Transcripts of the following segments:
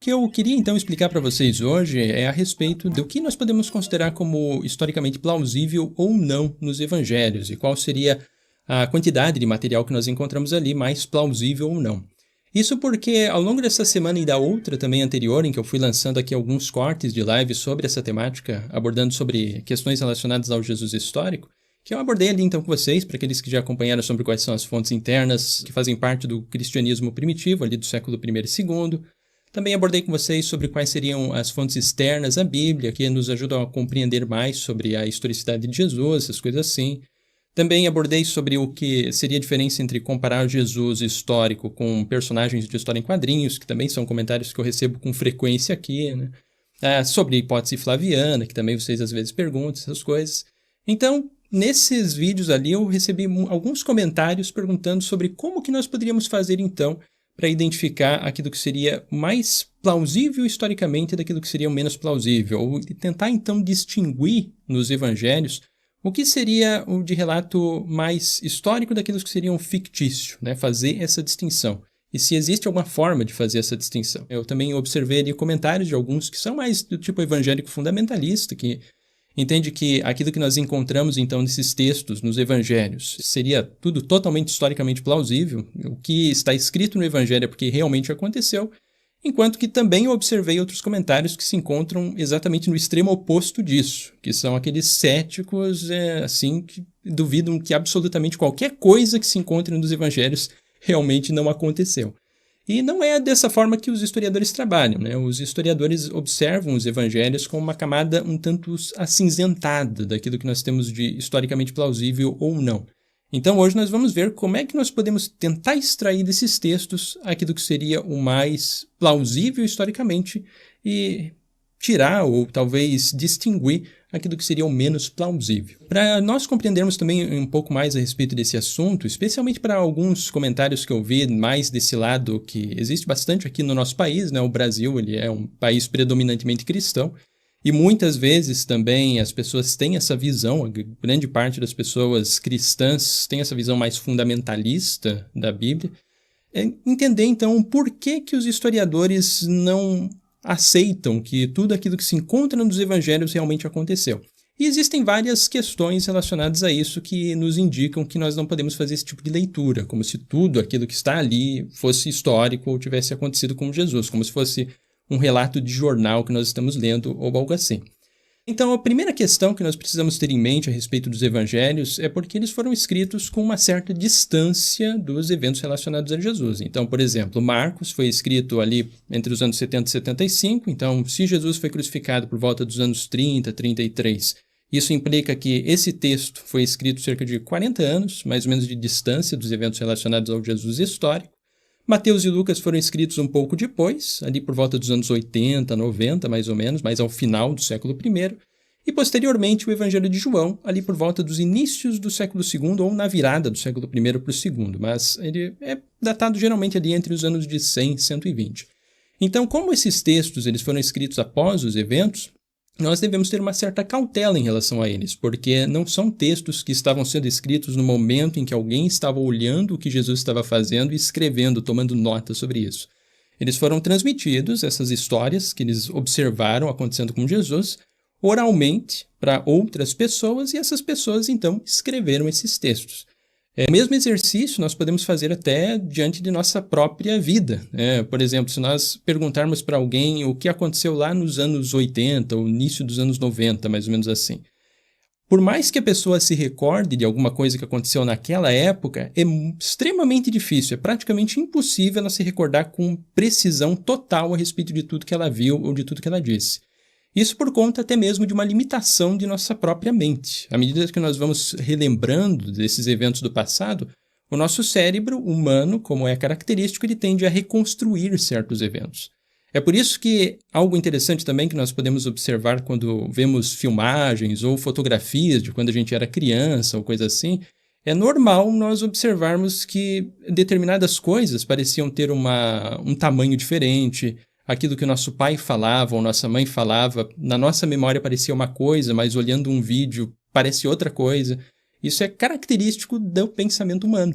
que eu queria então explicar para vocês hoje é a respeito do que nós podemos considerar como historicamente plausível ou não nos evangelhos e qual seria a quantidade de material que nós encontramos ali mais plausível ou não. Isso porque ao longo dessa semana e da outra também anterior, em que eu fui lançando aqui alguns cortes de live sobre essa temática, abordando sobre questões relacionadas ao Jesus histórico, que eu abordei ali então com vocês, para aqueles que já acompanharam sobre quais são as fontes internas que fazem parte do cristianismo primitivo, ali do século I e II. Também abordei com vocês sobre quais seriam as fontes externas à Bíblia, que nos ajudam a compreender mais sobre a historicidade de Jesus, essas coisas assim. Também abordei sobre o que seria a diferença entre comparar Jesus histórico com personagens de história em quadrinhos, que também são comentários que eu recebo com frequência aqui, né? Sobre a hipótese flaviana, que também vocês às vezes perguntam, essas coisas. Então, nesses vídeos ali eu recebi alguns comentários perguntando sobre como que nós poderíamos fazer então para identificar aquilo que seria mais plausível historicamente daquilo que seria o menos plausível, ou tentar então distinguir nos evangelhos o que seria o de relato mais histórico daquilo que seria um fictício, né? Fazer essa distinção. E se existe alguma forma de fazer essa distinção. Eu também observei ali comentários de alguns que são mais do tipo evangélico fundamentalista, que entende que aquilo que nós encontramos, então, nesses textos, nos evangelhos, seria tudo totalmente historicamente plausível. O que está escrito no evangelho é porque realmente aconteceu, enquanto que também eu observei outros comentários que se encontram exatamente no extremo oposto disso, que são aqueles céticos, assim, que duvidam que absolutamente qualquer coisa que se encontre nos evangelhos realmente não aconteceu. E não é dessa forma que os historiadores trabalham, né? Os historiadores observam os evangelhos como uma camada um tanto acinzentada daquilo que nós temos de historicamente plausível ou não. Então hoje nós vamos ver como é que nós podemos tentar extrair desses textos aquilo que seria o mais plausível historicamente e tirar ou talvez distinguir aquilo que seria o menos plausível. Para nós compreendermos também um pouco mais a respeito desse assunto, especialmente para alguns comentários que eu vi mais desse lado que existe bastante aqui no nosso país, né? O Brasil ele é um país predominantemente cristão e muitas vezes também as pessoas têm essa visão, a grande parte das pessoas cristãs tem essa visão mais fundamentalista da Bíblia. Entender então por que os historiadores não aceitam que tudo aquilo que se encontra nos evangelhos realmente aconteceu. E existem várias questões relacionadas a isso que nos indicam que nós não podemos fazer esse tipo de leitura, como se tudo aquilo que está ali fosse histórico ou tivesse acontecido com Jesus, como se fosse um relato de jornal que nós estamos lendo ou algo assim. Então, a primeira questão que nós precisamos ter em mente a respeito dos evangelhos é porque eles foram escritos com uma certa distância dos eventos relacionados a Jesus. Então, por exemplo, Marcos foi escrito ali entre os anos 70 e 75, então se Jesus foi crucificado por volta dos anos 30, 33, isso implica que esse texto foi escrito cerca de 40 anos, mais ou menos de distância dos eventos relacionados ao Jesus histórico. Mateus e Lucas foram escritos um pouco depois, ali por volta dos anos 80, 90, mais ou menos, mas ao final do século I, e posteriormente o Evangelho de João, ali por volta dos inícios do século II ou na virada do século I para o II, mas ele é datado geralmente ali entre os anos de 100 e 120. Então, como esses textos eles foram escritos após os eventos, nós devemos ter uma certa cautela em relação a eles, porque não são textos que estavam sendo escritos no momento em que alguém estava olhando o que Jesus estava fazendo e escrevendo, tomando nota sobre isso. Eles foram transmitidos, essas histórias que eles observaram acontecendo com Jesus, oralmente para outras pessoas e essas pessoas então escreveram esses textos. O mesmo exercício nós podemos fazer até diante de nossa própria vida. Por exemplo, se nós perguntarmos para alguém o que aconteceu lá nos anos 80 ou início dos anos 90, mais ou menos assim. Por mais que a pessoa se recorde de alguma coisa que aconteceu naquela época, é extremamente difícil, é praticamente impossível ela se recordar com precisão total a respeito de tudo que ela viu ou de tudo que ela disse. Isso por conta até mesmo de uma limitação de nossa própria mente. À medida que nós vamos relembrando desses eventos do passado, o nosso cérebro humano, como é característico, ele tende a reconstruir certos eventos. É por isso que algo interessante também que nós podemos observar quando vemos filmagens ou fotografias de quando a gente era criança ou coisa assim, é normal nós observarmos que determinadas coisas pareciam ter um tamanho diferente. Aquilo que o nosso pai falava ou nossa mãe falava, na nossa memória parecia uma coisa, mas olhando um vídeo parece outra coisa. Isso é característico do pensamento humano.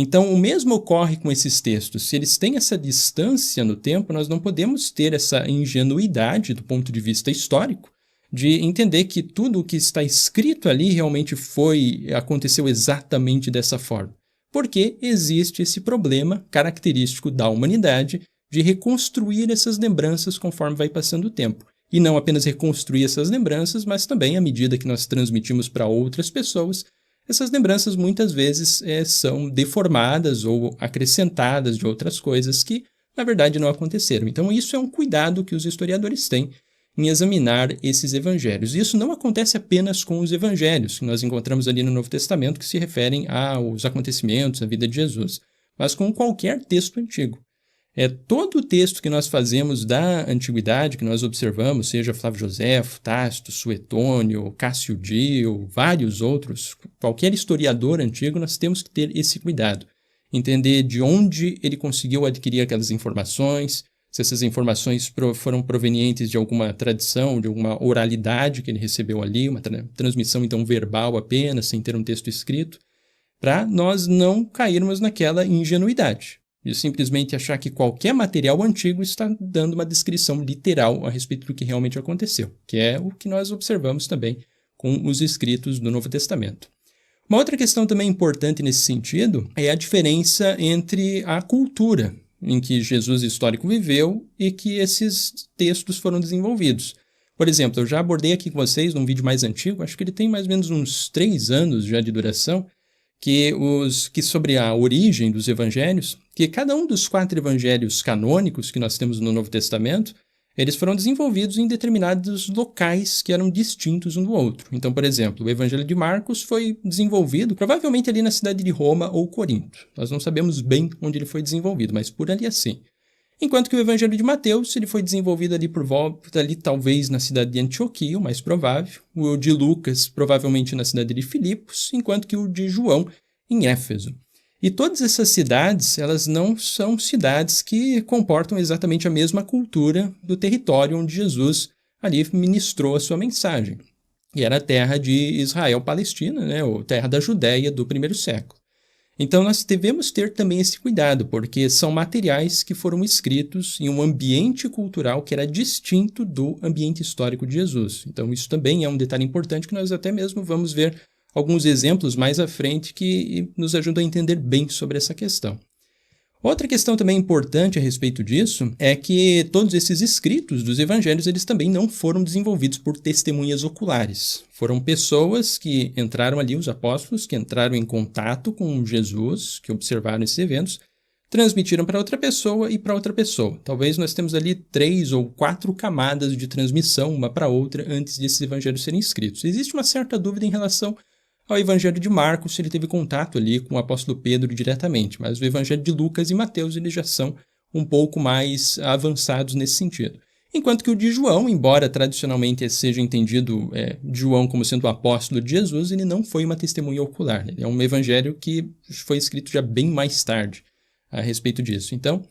Então, o mesmo ocorre com esses textos. Se eles têm essa distância no tempo, nós não podemos ter essa ingenuidade do ponto de vista histórico de entender que tudo o que está escrito ali realmente aconteceu exatamente dessa forma. Porque existe esse problema característico da humanidade de reconstruir essas lembranças conforme vai passando o tempo. E não apenas reconstruir essas lembranças, mas também, à medida que nós transmitimos para outras pessoas, essas lembranças muitas vezes são deformadas ou acrescentadas de outras coisas que, na verdade, não aconteceram. Então, isso é um cuidado que os historiadores têm em examinar esses evangelhos. Isso não acontece apenas com os evangelhos, que nós encontramos ali no Novo Testamento, que se referem aos acontecimentos, à vida de Jesus, mas com qualquer texto antigo. Todo o texto que nós fazemos da antiguidade, que nós observamos, seja Flávio Joséfo, Tácito, Suetônio, Cássio Dio, vários outros, qualquer historiador antigo, nós temos que ter esse cuidado. Entender de onde ele conseguiu adquirir aquelas informações, se essas informações foram provenientes de alguma tradição, de alguma oralidade que ele recebeu ali, uma transmissão então verbal apenas, sem ter um texto escrito, para nós não cairmos naquela ingenuidade de simplesmente achar que qualquer material antigo está dando uma descrição literal a respeito do que realmente aconteceu, que é o que nós observamos também com os escritos do Novo Testamento. Uma outra questão também importante nesse sentido é a diferença entre a cultura em que Jesus histórico viveu e que esses textos foram desenvolvidos. Por exemplo, eu já abordei aqui com vocês num vídeo mais antigo, acho que ele tem mais ou menos uns 3 anos já de duração, que sobre a origem dos evangelhos, que cada um dos 4 evangelhos canônicos que nós temos no Novo Testamento, eles foram desenvolvidos em determinados locais que eram distintos um do outro. Então, por exemplo, o Evangelho de Marcos foi desenvolvido provavelmente ali na cidade de Roma ou Corinto. Nós não sabemos bem onde ele foi desenvolvido, mas por ali assim. Enquanto que o Evangelho de Mateus ele foi desenvolvido ali por volta, ali, talvez na cidade de Antioquia, o mais provável. O de Lucas, provavelmente na cidade de Filipos, enquanto que o de João, em Éfeso. E todas essas cidades, elas não são cidades que comportam exatamente a mesma cultura do território onde Jesus ali ministrou a sua mensagem. E era a terra de Israel-Palestina, né, ou terra da Judéia do primeiro século. Então nós devemos ter também esse cuidado, porque são materiais que foram escritos em um ambiente cultural que era distinto do ambiente histórico de Jesus. Então isso também é um detalhe importante que nós até mesmo vamos ver alguns exemplos mais à frente que nos ajudam a entender bem sobre essa questão. Outra questão também importante a respeito disso é que todos esses escritos dos evangelhos eles também não foram desenvolvidos por testemunhas oculares. Foram pessoas que entraram ali, os apóstolos, que entraram em contato com Jesus, que observaram esses eventos, transmitiram para outra pessoa e para outra pessoa. Talvez nós temos ali 3 ou 4 camadas de transmissão, uma para outra, antes desses evangelhos serem escritos. Existe uma certa dúvida em relação ao Evangelho de Marcos, se ele teve contato ali com o apóstolo Pedro diretamente, mas o Evangelho de Lucas e Mateus eles já são um pouco mais avançados nesse sentido. Enquanto que o de João, embora tradicionalmente seja entendido João como sendo o apóstolo de Jesus, ele não foi uma testemunha ocular. Ele é um evangelho que foi escrito já bem mais tarde a respeito disso. Então,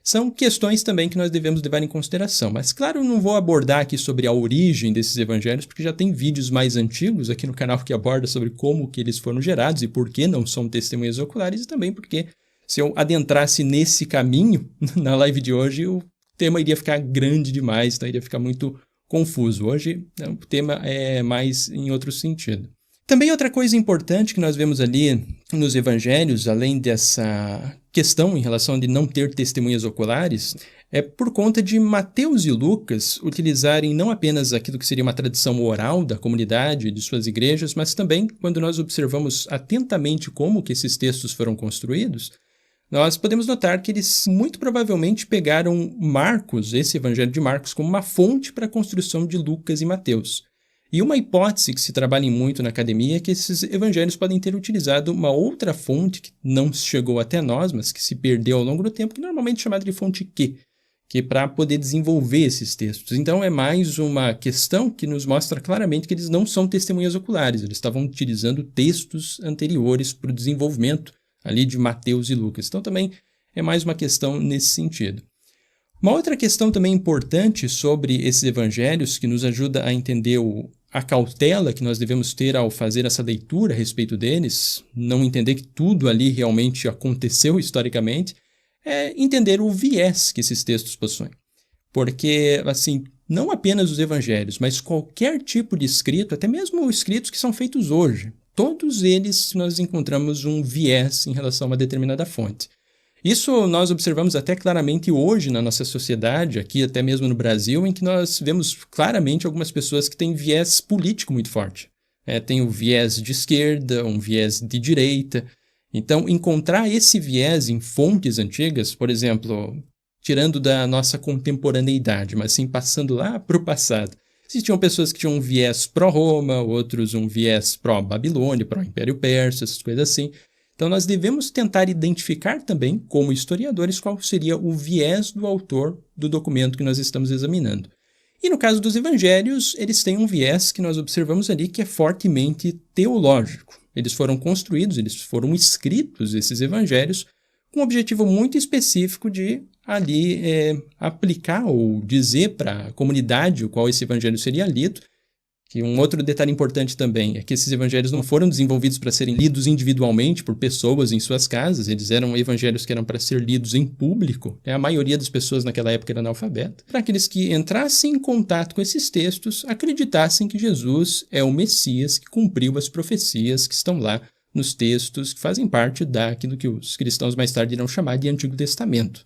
são questões também que nós devemos levar em consideração. Mas, claro, eu não vou abordar aqui sobre a origem desses evangelhos, porque já tem vídeos mais antigos aqui no canal que aborda sobre como que eles foram gerados e por que não são testemunhas oculares, e também porque, se eu adentrasse nesse caminho na live de hoje, o tema iria ficar grande demais, então iria ficar muito confuso. Hoje, o tema é mais em outro sentido. Também outra coisa importante que nós vemos ali nos evangelhos, além dessa questão em relação de não ter testemunhas oculares, é por conta de Mateus e Lucas utilizarem não apenas aquilo que seria uma tradição oral da comunidade, de suas igrejas, mas também quando nós observamos atentamente como que esses textos foram construídos, nós podemos notar que eles muito provavelmente pegaram Marcos, esse evangelho de Marcos, como uma fonte para a construção de Lucas e Mateus. E uma hipótese que se trabalha muito na academia é que esses evangelhos podem ter utilizado uma outra fonte que não chegou até nós, mas que se perdeu ao longo do tempo, que normalmente é chamada de fonte Q, que é para poder desenvolver esses textos. Então é mais uma questão que nos mostra claramente que eles não são testemunhas oculares, eles estavam utilizando textos anteriores para o desenvolvimento ali de Mateus e Lucas. Então também é mais uma questão nesse sentido. Uma outra questão também importante sobre esses evangelhos, que nos ajuda a entender a cautela que nós devemos ter ao fazer essa leitura a respeito deles, não entender que tudo ali realmente aconteceu historicamente, é entender o viés que esses textos possuem. Porque, assim, não apenas os evangelhos, mas qualquer tipo de escrito, até mesmo escritos que são feitos hoje, todos eles nós encontramos um viés em relação a uma determinada fonte. Isso nós observamos até claramente hoje na nossa sociedade, aqui até mesmo no Brasil, em que nós vemos claramente algumas pessoas que têm viés político muito forte. Tem o viés de esquerda, um viés de direita. Então, encontrar esse viés em fontes antigas, por exemplo, tirando da nossa contemporaneidade, mas sim passando lá para o passado. Existiam pessoas que tinham um viés pró-Roma, outros um viés pró-Babilônia, pró-Império Persa, essas coisas assim. Então, nós devemos tentar identificar também, como historiadores, qual seria o viés do autor do documento que nós estamos examinando. E no caso dos evangelhos, eles têm um viés que nós observamos ali que é fortemente teológico. Eles foram construídos, eles foram escritos, esses evangelhos, com um objetivo muito específico de ali aplicar ou dizer para a comunidade o qual esse evangelho seria lido. Que um outro detalhe importante também é que esses evangelhos não foram desenvolvidos para serem lidos individualmente por pessoas em suas casas, eles eram evangelhos que eram para ser lidos em público. A maioria das pessoas naquela época era analfabeta. Para aqueles que entrassem em contato com esses textos, acreditassem que Jesus é o Messias que cumpriu as profecias que estão lá nos textos que fazem parte daquilo que os cristãos mais tarde irão chamar de Antigo Testamento.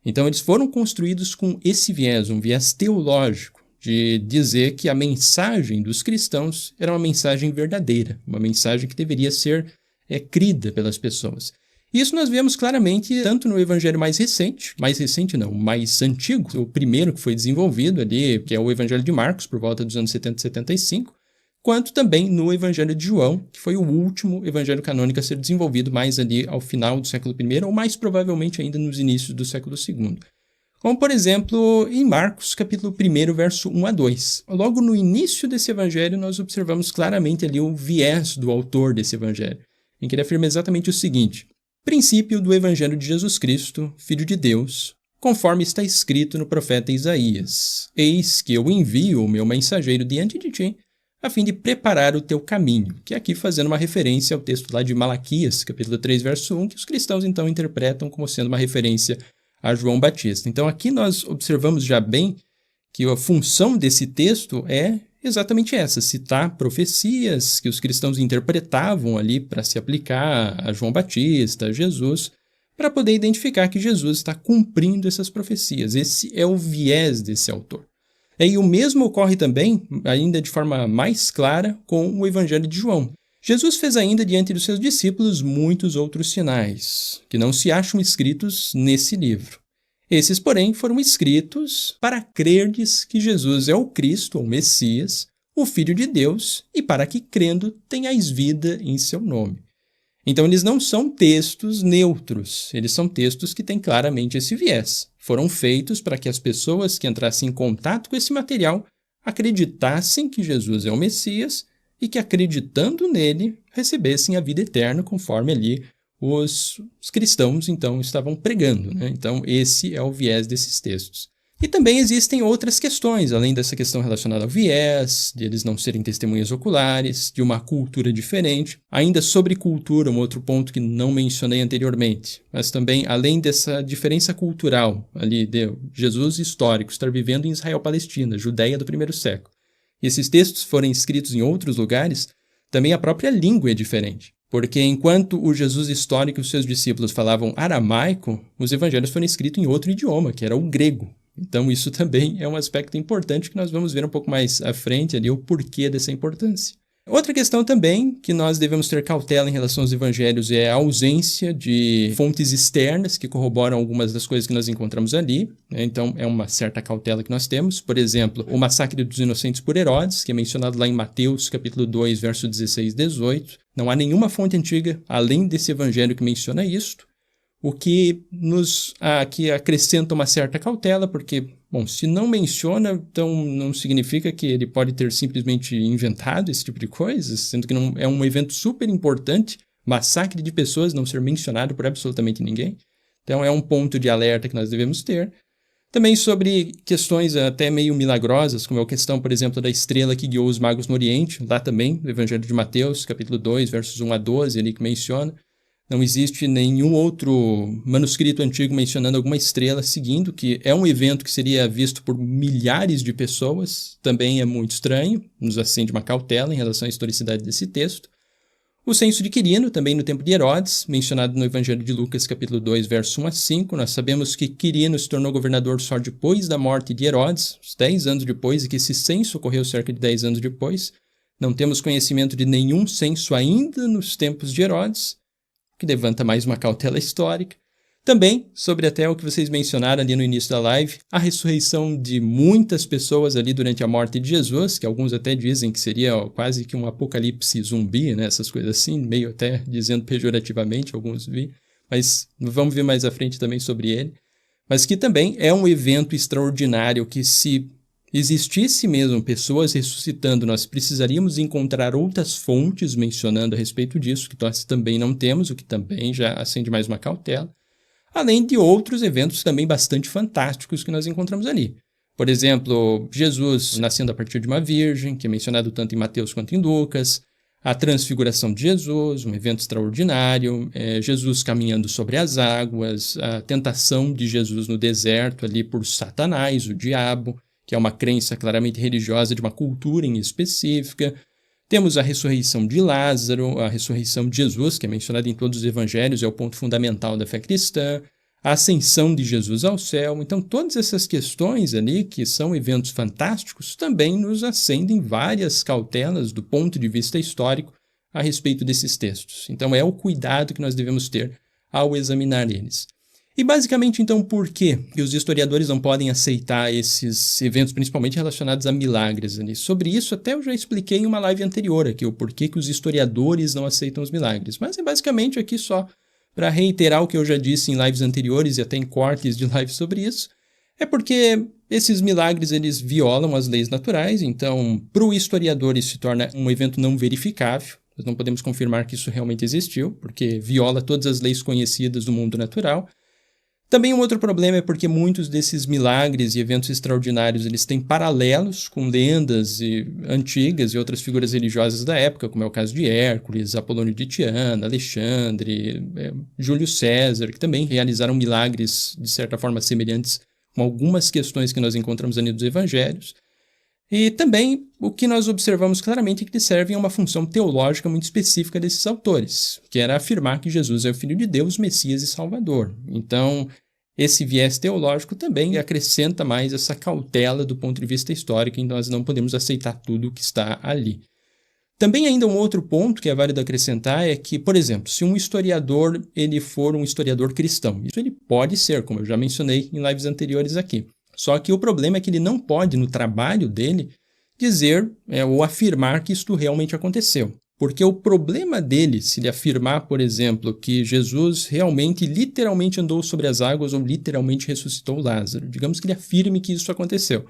Então eles foram construídos com esse viés, um viés teológico, de dizer que a mensagem dos cristãos era uma mensagem verdadeira, uma mensagem que deveria ser crida pelas pessoas. Isso nós vemos claramente tanto no evangelho mais antigo, o primeiro que foi desenvolvido ali, que é o evangelho de Marcos, por volta dos anos 70 e 75, quanto também no evangelho de João, que foi o último evangelho canônico a ser desenvolvido mais ali ao final do século I, ou mais provavelmente ainda nos inícios do século II. Como, por exemplo, em Marcos, capítulo 1, verso 1 a 2. Logo no início desse evangelho, nós observamos claramente ali o viés do autor desse evangelho, em que ele afirma exatamente o seguinte: princípio do evangelho de Jesus Cristo, Filho de Deus, conforme está escrito no profeta Isaías: eis que eu envio o meu mensageiro diante de ti, a fim de preparar o teu caminho, que aqui fazendo uma referência ao texto lá de Malaquias, capítulo 3, verso 1, que os cristãos então interpretam como sendo uma referência a João Batista. Então aqui nós observamos já bem que a função desse texto é exatamente essa, citar profecias que os cristãos interpretavam ali para se aplicar a João Batista, a Jesus, para poder identificar que Jesus está cumprindo essas profecias. Esse é o viés desse autor. E o mesmo ocorre também, ainda de forma mais clara, com o Evangelho de João. Jesus fez ainda diante dos seus discípulos muitos outros sinais, que não se acham escritos nesse livro. Esses, porém, foram escritos para crerdes que Jesus é o Cristo, ou Messias, o Filho de Deus, e para que, crendo, tenhais vida em seu nome. Então, eles não são textos neutros, eles são textos que têm claramente esse viés. Foram feitos para que as pessoas que entrassem em contato com esse material acreditassem que Jesus é o Messias e que, acreditando nele, recebessem a vida eterna, conforme ali os cristãos, então, estavam pregando, né? Então, esse é o viés desses textos. E também existem outras questões, além dessa questão relacionada ao viés, de eles não serem testemunhas oculares, de uma cultura diferente. Ainda sobre cultura, um outro ponto que não mencionei anteriormente, mas também, além dessa diferença cultural, ali de Jesus histórico, estar vivendo em Israel-Palestina, Judeia do primeiro século, e esses textos forem escritos em outros lugares, também a própria língua é diferente. Porque enquanto o Jesus histórico e os seus discípulos falavam aramaico, os evangelhos foram escritos em outro idioma, que era o grego. Então isso também é um aspecto importante que nós vamos ver um pouco mais à frente ali, o porquê dessa importância. Outra questão também que nós devemos ter cautela em relação aos evangelhos é a ausência de fontes externas que corroboram algumas das coisas que nós encontramos ali, né? Então é uma certa cautela que nós temos. Por exemplo, o massacre dos inocentes por Herodes, que é mencionado lá em Mateus capítulo 2, verso 16 e 18. Não há nenhuma fonte antiga, além desse evangelho, que menciona isto, o que nos aqui acrescenta uma certa cautela, porque, bom, se não menciona, então não significa que ele pode ter simplesmente inventado esse tipo de coisa, sendo que não é um evento super importante, massacre de pessoas não ser mencionado por absolutamente ninguém. Então é um ponto de alerta que nós devemos ter. Também sobre questões até meio milagrosas, como é a questão, por exemplo, da estrela que guiou os magos no Oriente, lá também, no Evangelho de Mateus, capítulo 2, versos 1 a 12, ali que menciona. Não existe nenhum outro manuscrito antigo mencionando alguma estrela seguindo, que é um evento que seria visto por milhares de pessoas, também é muito estranho, nos acende uma cautela em relação à historicidade desse texto. O censo de Quirino, também no tempo de Herodes, mencionado no Evangelho de Lucas, capítulo 2, verso 1 a 5, nós sabemos que Quirino se tornou governador só depois da morte de Herodes, uns 10 anos depois, e que esse censo ocorreu cerca de 10 anos depois. Não temos conhecimento de nenhum censo ainda nos tempos de Herodes, que levanta mais uma cautela histórica. Também, sobre até o que vocês mencionaram ali no início da live, a ressurreição de muitas pessoas ali durante a morte de Jesus, que alguns até dizem que seria quase que um apocalipse zumbi, né? Essas coisas assim, meio até dizendo pejorativamente, alguns vi, mas vamos ver mais à frente também sobre ele. Mas que também é um evento extraordinário que, se existisse mesmo pessoas ressuscitando, nós precisaríamos encontrar outras fontes mencionando a respeito disso, que nós também não temos, o que também já acende mais uma cautela, além de outros eventos também bastante fantásticos que nós encontramos ali. Por exemplo, Jesus nascendo a partir de uma virgem, que é mencionado tanto em Mateus quanto em Lucas, a transfiguração de Jesus, um evento extraordinário, Jesus caminhando sobre as águas, a tentação de Jesus no deserto ali por Satanás, o diabo, que é uma crença claramente religiosa de uma cultura em específica. Temos a ressurreição de Lázaro, a ressurreição de Jesus, que é mencionada em todos os evangelhos, é o ponto fundamental da fé cristã, a ascensão de Jesus ao céu. Então, todas essas questões ali, que são eventos fantásticos, também nos acendem várias cautelas do ponto de vista histórico a respeito desses textos. Então, é o cuidado que nós devemos ter ao examinar eles. E basicamente, então, por que os historiadores não podem aceitar esses eventos, principalmente relacionados a milagres? Sobre isso até eu já expliquei em uma live anterior aqui, o porquê que os historiadores não aceitam os milagres. Mas é basicamente aqui só para reiterar o que eu já disse em lives anteriores e até em cortes de lives sobre isso. É porque esses milagres eles violam as leis naturais, então para o historiador isso se torna um evento não verificável. Nós não podemos confirmar que isso realmente existiu, porque viola todas as leis conhecidas do mundo natural. Também um outro problema é porque muitos desses milagres e eventos extraordinários eles têm paralelos com lendas antigas e outras figuras religiosas da época, como é o caso de Hércules, Apolônio de Tiana, Alexandre, Júlio César, que também realizaram milagres de certa forma semelhantes com algumas questões que nós encontramos ali nos evangelhos. E também o que nós observamos claramente é que eles servem a uma função teológica muito específica desses autores, que era afirmar que Jesus é o Filho de Deus, Messias e Salvador. Então, esse viés teológico também acrescenta mais essa cautela do ponto de vista histórico, então nós não podemos aceitar tudo o que está ali. Também ainda um outro ponto que é válido acrescentar é que, por exemplo, se um historiador ele for um historiador cristão, isso ele pode ser, como eu já mencionei em lives anteriores aqui. Só que o problema é que ele não pode, no trabalho dele, dizer ou afirmar que isto realmente aconteceu. Porque o problema dele, se ele afirmar, por exemplo, que Jesus realmente, literalmente andou sobre as águas ou literalmente ressuscitou Lázaro, digamos que ele afirme que isso aconteceu,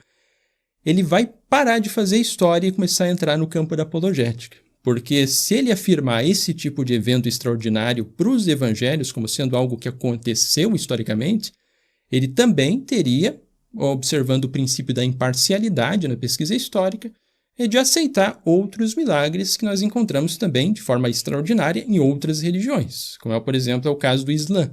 ele vai parar de fazer história e começar a entrar no campo da apologética. Porque se ele afirmar esse tipo de evento extraordinário para os evangelhos como sendo algo que aconteceu historicamente, ele também teria, observando o princípio da imparcialidade na pesquisa histórica, é de aceitar outros milagres que nós encontramos também de forma extraordinária em outras religiões, como é, por exemplo, o caso do Islã.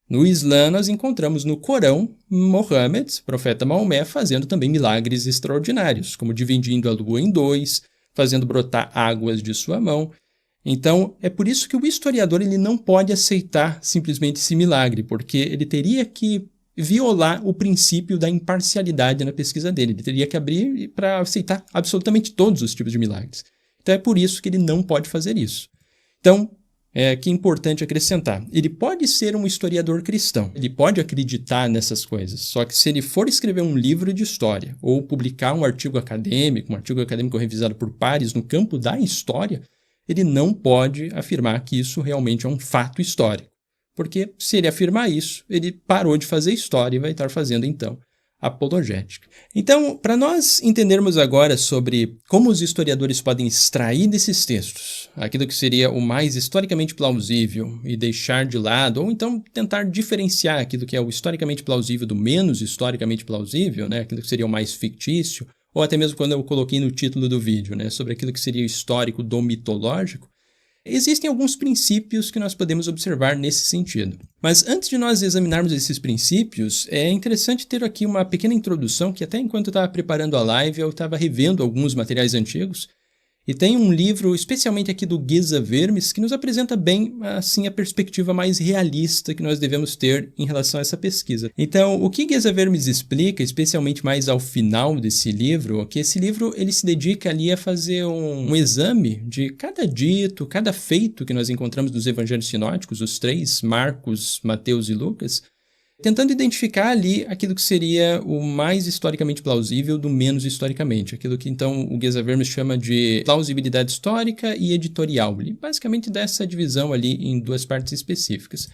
No Islã, nós encontramos no Corão Mohammed, profeta Maomé, fazendo também milagres extraordinários, como dividindo a lua em dois, fazendo brotar águas de sua mão. Então, é por isso que o historiador ele não pode aceitar simplesmente esse milagre, porque ele teria que violar o princípio da imparcialidade na pesquisa dele. Ele teria que abrir para aceitar absolutamente todos os tipos de milagres. Então é por isso que ele não pode fazer isso. Então, que é importante acrescentar. Ele pode ser um historiador cristão, ele pode acreditar nessas coisas, só que se ele for escrever um livro de história ou publicar um artigo acadêmico revisado por pares no campo da história, ele não pode afirmar que isso realmente é um fato histórico. Porque se ele afirmar isso, ele parou de fazer história e vai estar fazendo, então, apologética. Então, para nós entendermos agora sobre como os historiadores podem extrair desses textos aquilo que seria o mais historicamente plausível e deixar de lado, ou então tentar diferenciar aquilo que é o historicamente plausível do menos historicamente plausível, né? Aquilo que seria o mais fictício, ou até mesmo quando eu coloquei no título do vídeo, né? Sobre aquilo que seria o histórico do mitológico, existem alguns princípios que nós podemos observar nesse sentido. Mas antes de nós examinarmos esses princípios, é interessante ter aqui uma pequena introdução, que até enquanto eu estava preparando a live, eu estava revendo alguns materiais antigos, e tem um livro, especialmente aqui do Geza Vermes, que nos apresenta bem, assim, a perspectiva mais realista que nós devemos ter em relação a essa pesquisa. Então, o que Geza Vermes explica, especialmente mais ao final desse livro, é que esse livro ele se dedica ali a fazer um exame de cada dito, cada feito que nós encontramos nos evangelhos sinóticos, os três, Marcos, Mateus e Lucas, tentando identificar ali aquilo que seria o mais historicamente plausível do menos historicamente, aquilo que então o Geza Vermes chama de plausibilidade histórica e editorial. Ele basicamente dá essa divisão ali em duas partes específicas.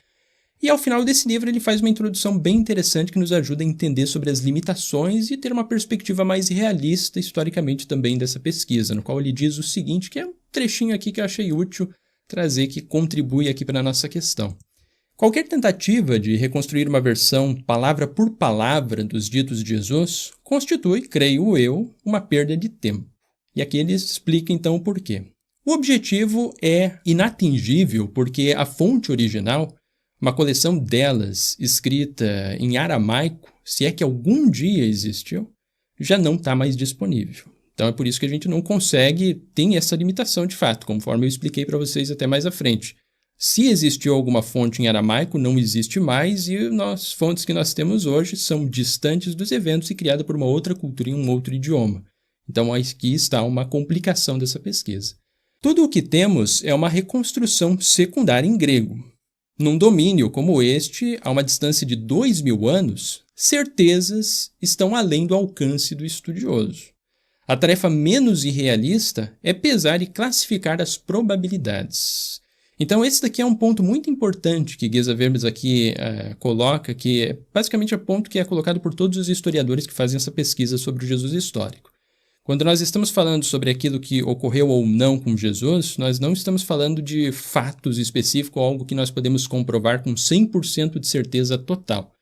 E ao final desse livro ele faz uma introdução bem interessante que nos ajuda a entender sobre as limitações e ter uma perspectiva mais realista historicamente também dessa pesquisa, no qual ele diz o seguinte, que é um trechinho aqui que eu achei útil trazer, que contribui aqui para a nossa questão. Qualquer tentativa de reconstruir uma versão palavra por palavra dos ditos de Jesus constitui, creio eu, uma perda de tempo. E aqui ele explica então o porquê. O objetivo é inatingível porque a fonte original, uma coleção delas escrita em aramaico, se é que algum dia existiu, já não está mais disponível. Então é por isso que a gente não consegue, tem essa limitação de fato, conforme eu expliquei para vocês até mais à frente. Se existiu alguma fonte em aramaico, não existe mais, e as fontes que nós temos hoje são distantes dos eventos e criadas por uma outra cultura em um outro idioma. Então aqui está uma complicação dessa pesquisa. Tudo o que temos é uma reconstrução secundária em grego. Num domínio como este, a uma distância de 2000 anos, certezas estão além do alcance do estudioso. A tarefa menos irrealista é pesar e classificar as probabilidades. Então esse daqui é um ponto muito importante que Geza Vermes aqui coloca, que é basicamente o ponto que é colocado por todos os historiadores que fazem essa pesquisa sobre o Jesus histórico. Quando nós estamos falando sobre aquilo que ocorreu ou não com Jesus, nós não estamos falando de fatos específicos ou algo que nós podemos comprovar com 100% de certeza total.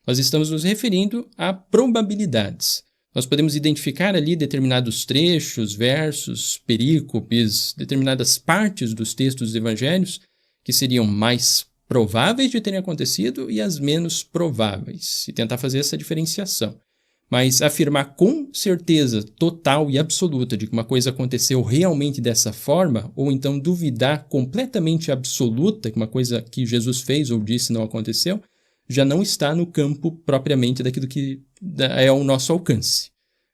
Nós estamos nos referindo a probabilidades. Nós podemos identificar ali determinados trechos, versos, perícopes, determinadas partes dos textos dos evangelhos que seriam mais prováveis de terem acontecido e as menos prováveis, e tentar fazer essa diferenciação. Mas afirmar com certeza total e absoluta de que uma coisa aconteceu realmente dessa forma, ou então duvidar completamente absoluta que uma coisa que Jesus fez ou disse não aconteceu, já não está no campo propriamente daquilo que é ao nosso alcance.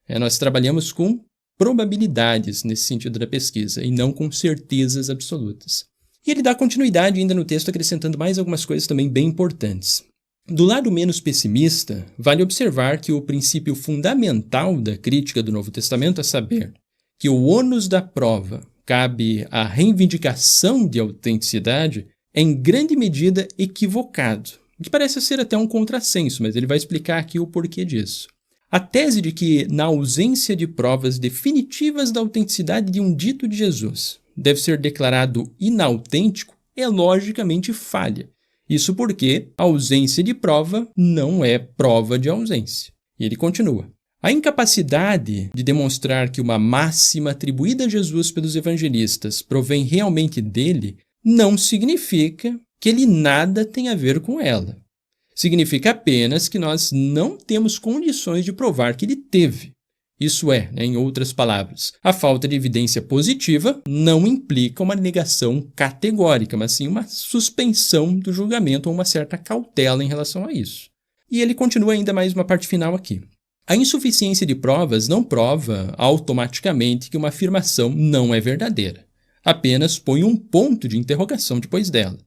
Nós trabalhamos com probabilidades nesse sentido da pesquisa e não com certezas absolutas. E ele dá continuidade ainda no texto acrescentando mais algumas coisas também bem importantes. Do lado menos pessimista, vale observar que o princípio fundamental da crítica do Novo Testamento, a saber, que o ônus da prova cabe à reivindicação de autenticidade, é em grande medida equivocado, o que parece ser até um contrassenso, mas ele vai explicar aqui o porquê disso. A tese de que, na ausência de provas definitivas da autenticidade de um dito de Jesus, deve ser declarado inautêntico, é logicamente falha. Isso porque a ausência de prova não é prova de ausência. E ele continua. A incapacidade de demonstrar que uma máxima atribuída a Jesus pelos evangelistas provém realmente dele não significa que ele nada tem a ver com ela. Significa apenas que nós não temos condições de provar que ele teve. Isso é, em outras palavras, a falta de evidência positiva não implica uma negação categórica, mas sim uma suspensão do julgamento ou uma certa cautela em relação a isso. E ele continua ainda mais uma parte final aqui. A insuficiência de provas não prova automaticamente que uma afirmação não é verdadeira. Apenas põe um ponto de interrogação depois dela.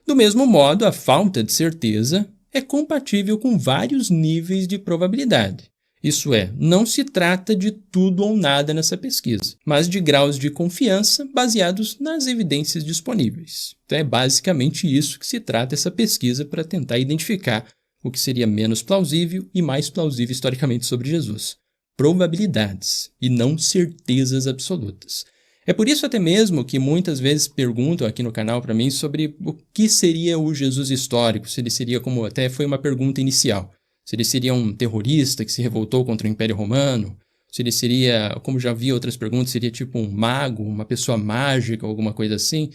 Do mesmo modo, a falta de certeza é compatível com vários níveis de probabilidade. Isso é, não se trata de tudo ou nada nessa pesquisa, mas de graus de confiança baseados nas evidências disponíveis. Então é basicamente isso que se trata essa pesquisa para tentar identificar o que seria menos plausível e mais plausível historicamente sobre Jesus. Probabilidades e não certezas absolutas. É por isso até mesmo que muitas vezes perguntam aqui no canal para mim sobre o que seria o Jesus histórico, se ele seria, como até foi uma pergunta inicial, se ele seria um terrorista que se revoltou contra o Império Romano, se ele seria, como já vi outras perguntas, seria tipo um mago, uma pessoa mágica, alguma coisa assim.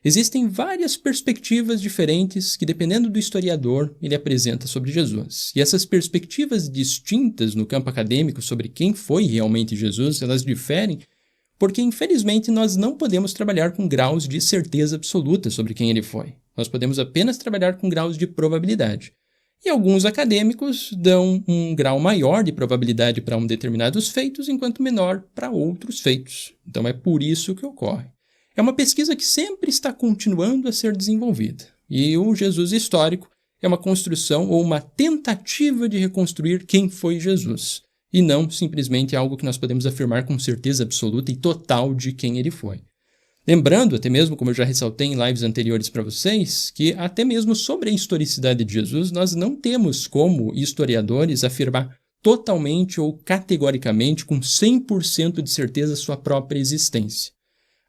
Existem várias perspectivas diferentes que, dependendo do historiador, ele apresenta sobre Jesus. E essas perspectivas distintas no campo acadêmico sobre quem foi realmente Jesus, elas diferem porque, infelizmente, nós não podemos trabalhar com graus de certeza absoluta sobre quem ele foi. Nós podemos apenas trabalhar com graus de probabilidade. E alguns acadêmicos dão um grau maior de probabilidade para determinados feitos, enquanto menor para outros feitos. Então é por isso que ocorre. É uma pesquisa que sempre está continuando a ser desenvolvida. E o Jesus histórico é uma construção ou uma tentativa de reconstruir quem foi Jesus, e não simplesmente algo que nós podemos afirmar com certeza absoluta e total de quem ele foi. Lembrando, até mesmo como eu já ressaltei em lives anteriores para vocês, que até mesmo sobre a historicidade de Jesus, nós não temos como historiadores afirmar totalmente ou categoricamente, com 100% de certeza, sua própria existência.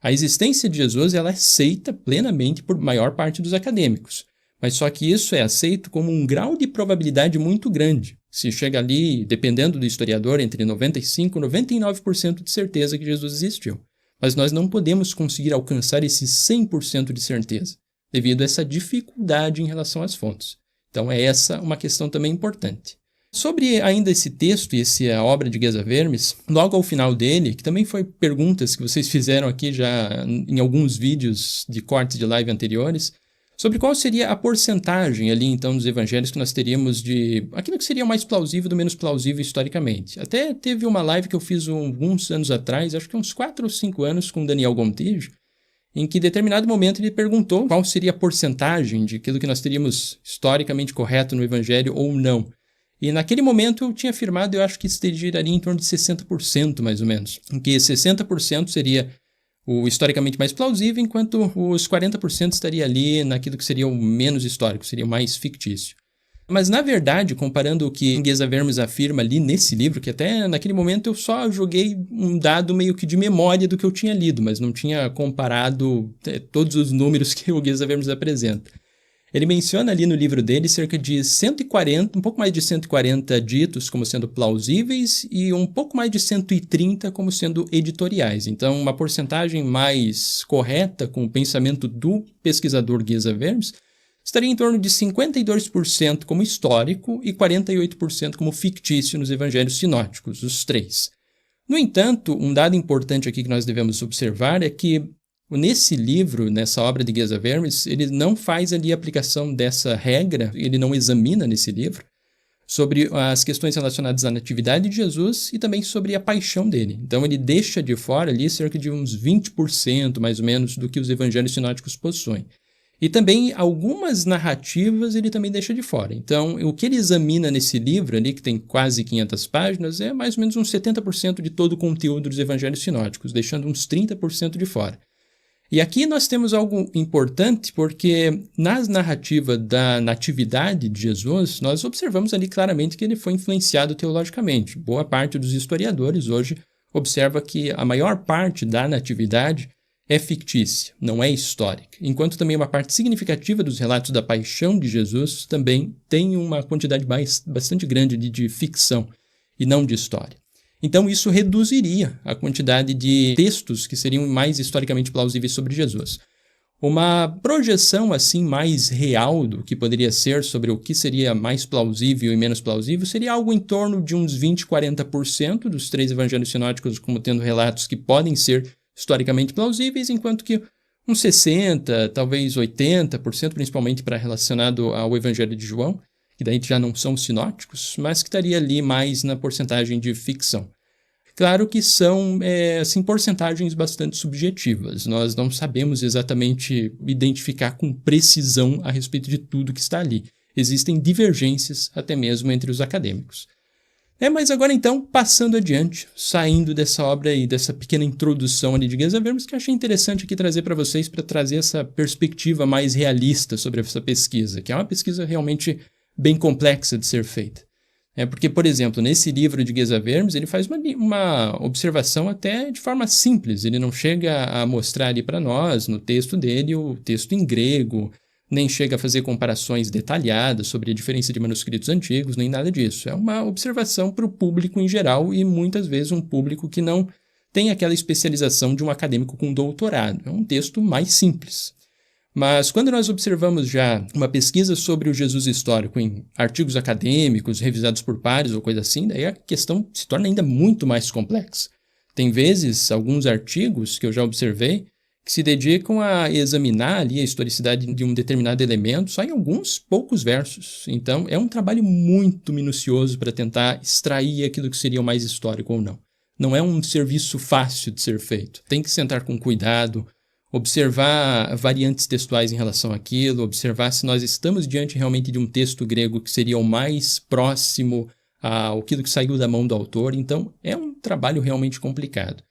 A existência de Jesus ela é aceita plenamente por maior parte dos acadêmicos, mas só que isso é aceito como um grau de probabilidade muito grande. Se chega ali, dependendo do historiador, entre 95% e 99% de certeza que Jesus existiu. Mas nós não podemos conseguir alcançar esse 100% de certeza, devido a essa dificuldade em relação às fontes. Então é essa uma questão também importante. Sobre ainda esse texto e essa obra de Geza Vermes, logo ao final dele, que também foi perguntas que vocês fizeram aqui já em alguns vídeos de cortes de live anteriores, sobre qual seria a porcentagem ali então dos evangelhos que nós teríamos de aquilo que seria mais plausível do menos plausível historicamente. Até teve uma live que eu fiz alguns anos atrás, acho que uns 4 ou 5 anos com Daniel Gontijo, em que em determinado momento ele perguntou qual seria a porcentagem de aquilo que nós teríamos historicamente correto no evangelho ou não. E naquele momento eu tinha afirmado, eu acho que isso giraria em torno de 60% mais ou menos, em que 60% seria o historicamente mais plausível, enquanto os 40% estaria ali naquilo que seria o menos histórico, seria o mais fictício. Mas, na verdade, comparando o que Geza Vermes afirma ali nesse livro, que até naquele momento eu só joguei um dado meio que de memória do que eu tinha lido, mas não tinha comparado todos os números que o Geza Vermes apresenta. Ele menciona ali no livro dele cerca de 140, um pouco mais de 140 ditos como sendo plausíveis e um pouco mais de 130 como sendo editoriais. Então, uma porcentagem mais correta com o pensamento do pesquisador Geza Vermes estaria em torno de 52% como histórico e 48% como fictício nos evangelhos sinóticos, os três. No entanto, um dado importante aqui que nós devemos observar é que nesse livro, nessa obra de Geza Vermes, ele não faz ali a aplicação dessa regra, ele não examina nesse livro, sobre as questões relacionadas à natividade de Jesus e também sobre a paixão dele. Então ele deixa de fora ali cerca de uns 20% mais ou menos do que os evangelhos sinóticos possuem. E também algumas narrativas ele também deixa de fora. Então o que ele examina nesse livro ali, que tem quase 500 páginas, é mais ou menos uns 70% de todo o conteúdo dos evangelhos sinóticos, deixando uns 30% de fora. E aqui nós temos algo importante, porque na narrativa da natividade de Jesus, nós observamos ali claramente que ele foi influenciado teologicamente. Boa parte dos historiadores hoje observa que a maior parte da natividade é fictícia, não é histórica. Enquanto também uma parte significativa dos relatos da paixão de Jesus também tem uma quantidade bastante grande de ficção e não de história. Então isso reduziria a quantidade de textos que seriam mais historicamente plausíveis sobre Jesus. Uma projeção assim mais real do que poderia ser sobre o que seria mais plausível e menos plausível seria algo em torno de uns 20, 40% dos três evangelhos sinóticos como tendo relatos que podem ser historicamente plausíveis, enquanto que uns 60%, talvez 80%, principalmente para relacionado ao evangelho de João, que daí já não são sinóticos, mas que estaria ali mais na porcentagem de ficção. Claro que são assim, porcentagens bastante subjetivas, nós não sabemos exatamente identificar com precisão a respeito de tudo que está ali. Existem divergências até mesmo entre os acadêmicos. Mas agora então, passando adiante, saindo dessa obra aí, dessa pequena introdução ali de Geza Vermes, que eu achei interessante aqui trazer para vocês, para trazer essa perspectiva mais realista sobre essa pesquisa, que é uma pesquisa realmente bem complexa de ser feita. Porque, por exemplo, nesse livro de Geza Vermes, ele faz uma observação até de forma simples. Ele não chega a mostrar ali para nós, no texto dele, o texto em grego, nem chega a fazer comparações detalhadas sobre a diferença de manuscritos antigos, nem nada disso. É uma observação para o público em geral e muitas vezes um público que não tem aquela especialização de um acadêmico com doutorado. É um texto mais simples. Mas quando nós observamos já uma pesquisa sobre o Jesus histórico em artigos acadêmicos, revisados por pares ou coisa assim, daí a questão se torna ainda muito mais complexa. Tem vezes, alguns artigos que eu já observei, que se dedicam a examinar ali a historicidade de um determinado elemento só em alguns poucos versos. Então, é um trabalho muito minucioso para tentar extrair aquilo que seria o mais histórico ou não. Não é um serviço fácil de ser feito. Tem que sentar com cuidado, observar variantes textuais em relação àquilo, observar se nós estamos diante realmente de um texto grego que seria o mais próximo àquilo que saiu da mão do autor. Então, é um trabalho realmente complicado.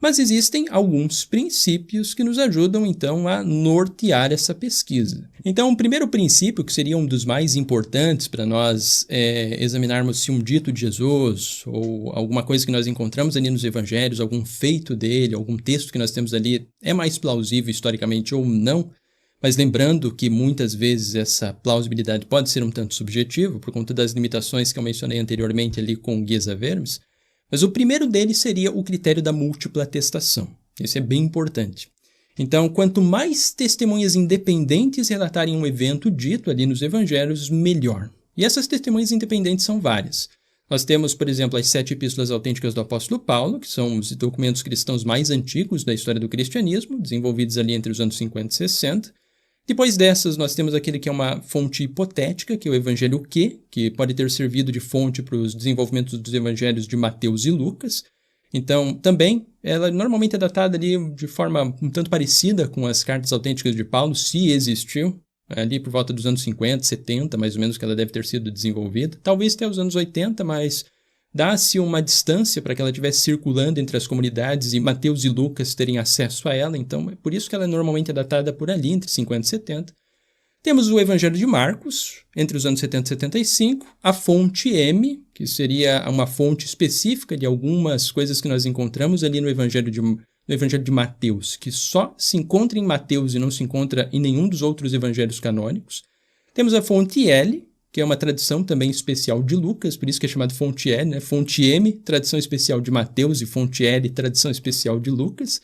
Mas existem alguns princípios que nos ajudam, então, a nortear essa pesquisa. Então, o primeiro princípio, que seria um dos mais importantes para nós examinarmos se um dito de Jesus ou alguma coisa que nós encontramos ali nos evangelhos, algum feito dele, algum texto que nós temos ali, é mais plausível historicamente ou não, mas lembrando que muitas vezes essa plausibilidade pode ser um tanto subjetiva, por conta das limitações que eu mencionei anteriormente ali com Geza Vermes. Mas o primeiro deles seria o critério da múltipla atestação. Isso é bem importante. Então, quanto mais testemunhas independentes relatarem um evento dito ali nos evangelhos, melhor. E essas testemunhas independentes são várias. Nós temos, por exemplo, as 7 epístolas autênticas do apóstolo Paulo, que são os documentos cristãos mais antigos da história do cristianismo, desenvolvidos ali entre os anos 50 e 60. Depois dessas, nós temos aquele que é uma fonte hipotética, que é o Evangelho que pode ter servido de fonte para os desenvolvimentos dos evangelhos de Mateus e Lucas. Então, também, ela normalmente é datada ali de forma um tanto parecida com as cartas autênticas de Paulo, se existiu, ali por volta dos anos 50, 70, mais ou menos, que ela deve ter sido desenvolvida. Talvez até os anos 80, mas dá-se uma distância para que ela estivesse circulando entre as comunidades e Mateus e Lucas terem acesso a ela, então é por isso que ela normalmente é datada por ali, entre 50 e 70. Temos o Evangelho de Marcos, entre os anos 70 e 75, a fonte M, que seria uma fonte específica de algumas coisas que nós encontramos ali no Evangelho de Mateus, que só se encontra em Mateus e não se encontra em nenhum dos outros evangelhos canônicos. Temos a fonte L, que é uma tradição também especial de Lucas, por isso que é chamado fonte L, né? Fonte M, tradição especial de Mateus, e fonte L, tradição especial de Lucas.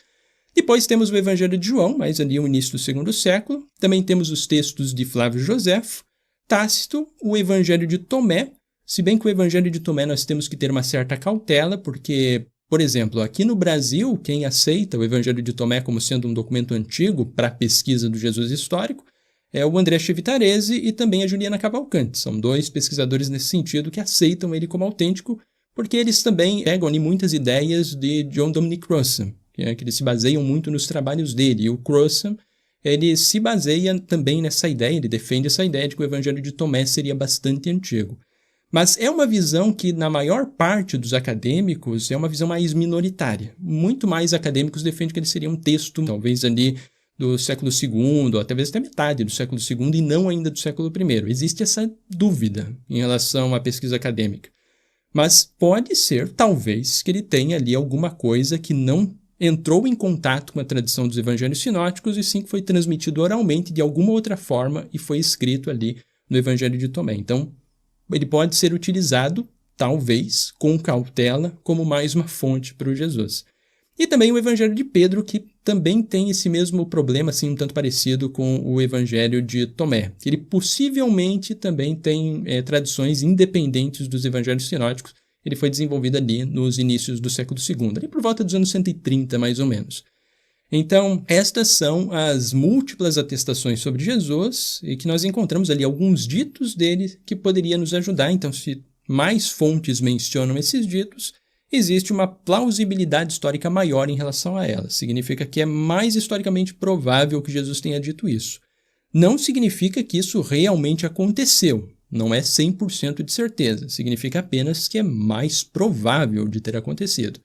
Depois temos o Evangelho de João, mais ali no início do segundo século. Também temos os textos de Flávio Joséfo, Tácito, o Evangelho de Tomé, se bem que o Evangelho de Tomé nós temos que ter uma certa cautela, porque, por exemplo, aqui no Brasil, quem aceita o Evangelho de Tomé como sendo um documento antigo para a pesquisa do Jesus histórico é o André Chevitarese e também a Juliana Cavalcante. São 2 pesquisadores nesse sentido que aceitam ele como autêntico, porque eles também pegam ali muitas ideias de John Dominic Crossan, que eles se baseiam muito nos trabalhos dele. E o Crossan, ele se baseia também nessa ideia, ele defende essa ideia de que o Evangelho de Tomé seria bastante antigo. Mas é uma visão que, na maior parte dos acadêmicos, é uma visão mais minoritária. Muito mais acadêmicos defendem que ele seria um texto, talvez ali, do século II, ou talvez até metade do século II, e não ainda do século I. Existe essa dúvida em relação à pesquisa acadêmica. Mas pode ser, talvez, que ele tenha ali alguma coisa que não entrou em contato com a tradição dos evangelhos sinóticos, e sim que foi transmitido oralmente de alguma outra forma e foi escrito ali no Evangelho de Tomé. Então, ele pode ser utilizado, talvez, com cautela, como mais uma fonte para o Jesus. E também o Evangelho de Pedro, que também tem esse mesmo problema, assim, um tanto parecido com o Evangelho de Tomé. Ele possivelmente também tem tradições independentes dos evangelhos sinóticos. Ele foi desenvolvido ali nos inícios do século II, ali por volta dos anos 130, mais ou menos. Então, estas são as múltiplas atestações sobre Jesus, e que nós encontramos ali alguns ditos dele que poderia nos ajudar. Então, se mais fontes mencionam esses ditos, existe uma plausibilidade histórica maior em relação a elas. Significa que é mais historicamente provável que Jesus tenha dito isso. Não significa que isso realmente aconteceu. Não é 100% de certeza. Significa apenas que é mais provável de ter acontecido.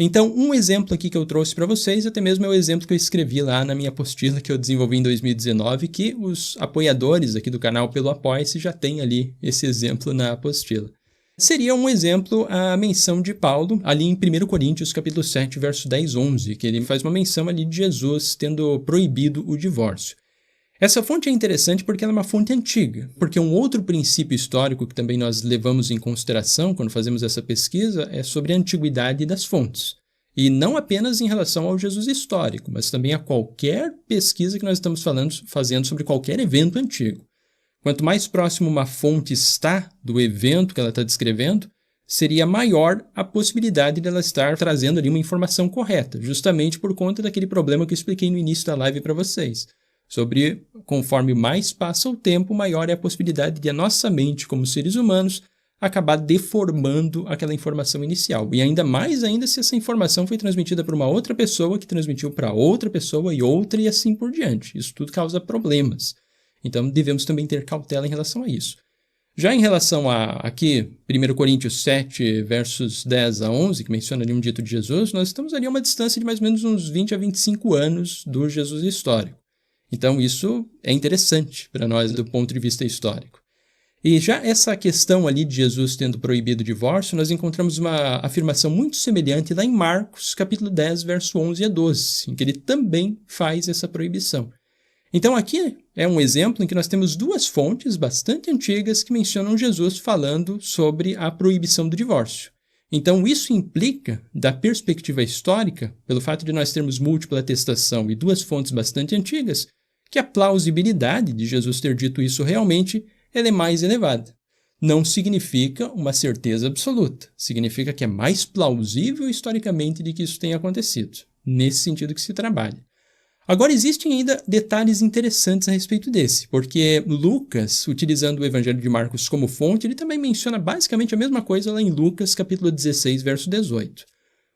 Então, um exemplo aqui que eu trouxe para vocês, até mesmo é o exemplo que eu escrevi lá na minha apostila que eu desenvolvi em 2019, que os apoiadores aqui do canal pelo Apoia-se já têm ali esse exemplo na apostila. Seria um exemplo a menção de Paulo ali em 1 Coríntios capítulo 7, verso 10, 11, que ele faz uma menção ali de Jesus tendo proibido o divórcio. Essa fonte é interessante porque ela é uma fonte antiga, porque um outro princípio histórico que também nós levamos em consideração quando fazemos essa pesquisa é sobre a antiguidade das fontes. E não apenas em relação ao Jesus histórico, mas também a qualquer pesquisa que nós estamos fazendo sobre qualquer evento antigo. Quanto mais próximo uma fonte está do evento que ela está descrevendo, seria maior a possibilidade de ela estar trazendo ali uma informação correta, justamente por conta daquele problema que eu expliquei no início da live para vocês. Sobre, conforme mais passa o tempo, maior é a possibilidade de a nossa mente, como seres humanos, acabar deformando aquela informação inicial. E ainda mais ainda se essa informação foi transmitida por uma outra pessoa que transmitiu para outra pessoa e assim por diante. Isso tudo causa problemas. Então devemos também ter cautela em relação a isso. Já em relação a aqui, 1 Coríntios 7, versos 10 a 11, que menciona ali um dito de Jesus, nós estamos ali a uma distância de mais ou menos uns 20 a 25 anos do Jesus histórico. Então isso é interessante para nós do ponto de vista histórico. E já essa questão ali de Jesus tendo proibido o divórcio, nós encontramos uma afirmação muito semelhante lá em Marcos, capítulo 10, verso 11 a 12, em que ele também faz essa proibição. Então aqui é um exemplo em que nós temos duas fontes bastante antigas que mencionam Jesus falando sobre a proibição do divórcio. Então isso implica, da perspectiva histórica, pelo fato de nós termos múltipla atestação e duas fontes bastante antigas, que a plausibilidade de Jesus ter dito isso realmente ela é mais elevada. Não significa uma certeza absoluta. Significa que é mais plausível historicamente de que isso tenha acontecido. Nesse sentido que se trabalha. Agora, existem ainda detalhes interessantes a respeito desse, porque Lucas, utilizando o Evangelho de Marcos como fonte, ele também menciona basicamente a mesma coisa lá em Lucas, capítulo 16, verso 18.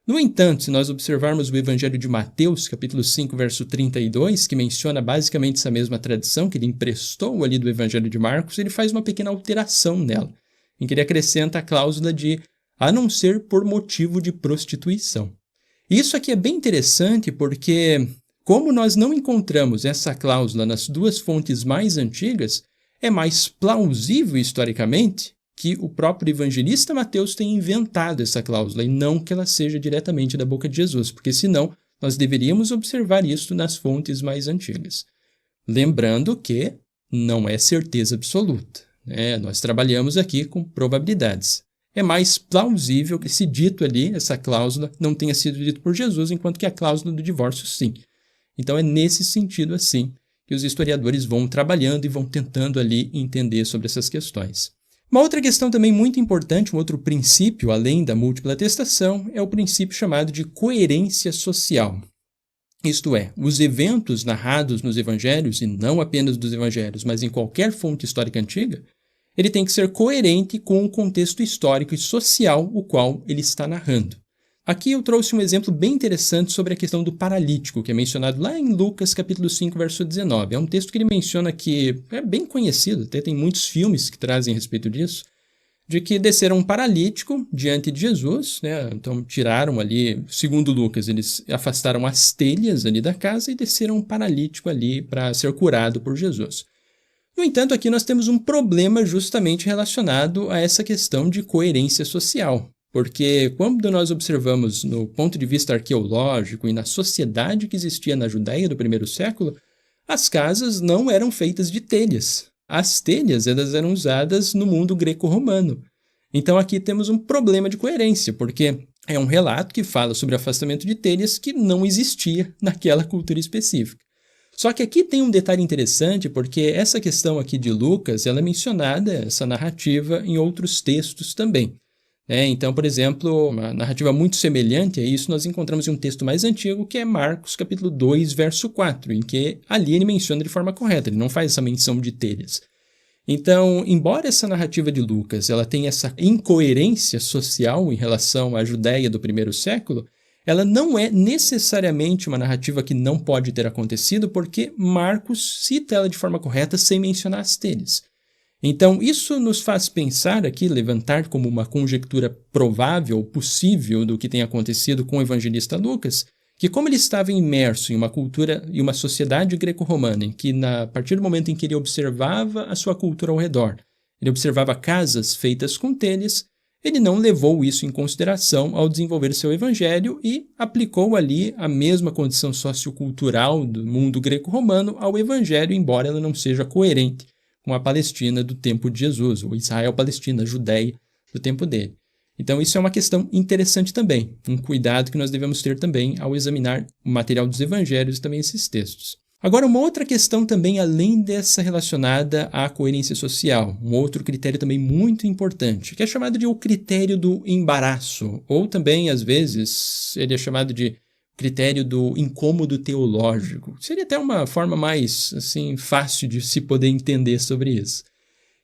No entanto, se nós observarmos o Evangelho de Mateus, capítulo 5, verso 32, que menciona basicamente essa mesma tradição que ele emprestou ali do Evangelho de Marcos, ele faz uma pequena alteração nela, em que ele acrescenta a cláusula de a não ser por motivo de prostituição. Isso aqui é bem interessante porque, como nós não encontramos essa cláusula nas duas fontes mais antigas, é mais plausível historicamente que o próprio evangelista Mateus tenha inventado essa cláusula e não que ela seja diretamente da boca de Jesus, porque senão nós deveríamos observar isso nas fontes mais antigas. Lembrando que não é certeza absoluta, né? Nós trabalhamos aqui com probabilidades. É mais plausível que esse dito ali, essa cláusula, não tenha sido dito por Jesus, enquanto que a cláusula do divórcio sim. Então é nesse sentido assim que os historiadores vão trabalhando e vão tentando ali entender sobre essas questões. Uma outra questão também muito importante, um outro princípio, além da múltipla atestação, é o princípio chamado de coerência social. Isto é, os eventos narrados nos evangelhos, e não apenas dos evangelhos, mas em qualquer fonte histórica antiga, ele tem que ser coerente com o contexto histórico e social o qual ele está narrando. Aqui eu trouxe um exemplo bem interessante sobre a questão do paralítico, que é mencionado lá em Lucas, capítulo 5, verso 19. É um texto que ele menciona que é bem conhecido, até tem muitos filmes que trazem a respeito disso, de que desceram um paralítico diante de Jesus, né? Então tiraram ali, segundo Lucas, eles afastaram as telhas ali da casa e desceram um paralítico ali para ser curado por Jesus. No entanto, aqui nós temos um problema justamente relacionado a essa questão de coerência social. Porque quando nós observamos no ponto de vista arqueológico e na sociedade que existia na Judéia do primeiro século, as casas não eram feitas de telhas. As telhas elas eram usadas no mundo greco-romano. Então aqui temos um problema de coerência, porque é um relato que fala sobre afastamento de telhas que não existia naquela cultura específica. Só que aqui tem um detalhe interessante, porque essa questão aqui de Lucas, ela é mencionada, essa narrativa, em outros textos também. Então, por exemplo, uma narrativa muito semelhante a isso nós encontramos em um texto mais antigo, que é Marcos, capítulo 2, verso 4, em que ali ele menciona de forma correta, ele não faz essa menção de telhas. Então, embora essa narrativa de Lucas ela tenha essa incoerência social em relação à Judéia do primeiro século, ela não é necessariamente uma narrativa que não pode ter acontecido, porque Marcos cita ela de forma correta sem mencionar as telhas. Então, isso nos faz pensar aqui, levantar como uma conjectura provável, possível do que tem acontecido com o evangelista Lucas, que como ele estava imerso em uma cultura e uma sociedade greco-romana, em que a partir do momento em que ele observava a sua cultura ao redor, ele observava casas feitas com telhas, ele não levou isso em consideração ao desenvolver seu evangelho e aplicou ali a mesma condição sociocultural do mundo greco-romano ao evangelho, embora ela não seja coerente com a Palestina do tempo de Jesus, ou Israel-Palestina, Judéia do tempo dele. Então isso é uma questão interessante também, um cuidado que nós devemos ter também ao examinar o material dos evangelhos e também esses textos. Agora, uma outra questão também, além dessa relacionada à coerência social, um outro critério também muito importante, que é chamado de o critério do embaraço, ou também, às vezes, ele é chamado de critério do incômodo teológico. Seria até uma forma mais, assim, fácil de se poder entender sobre isso.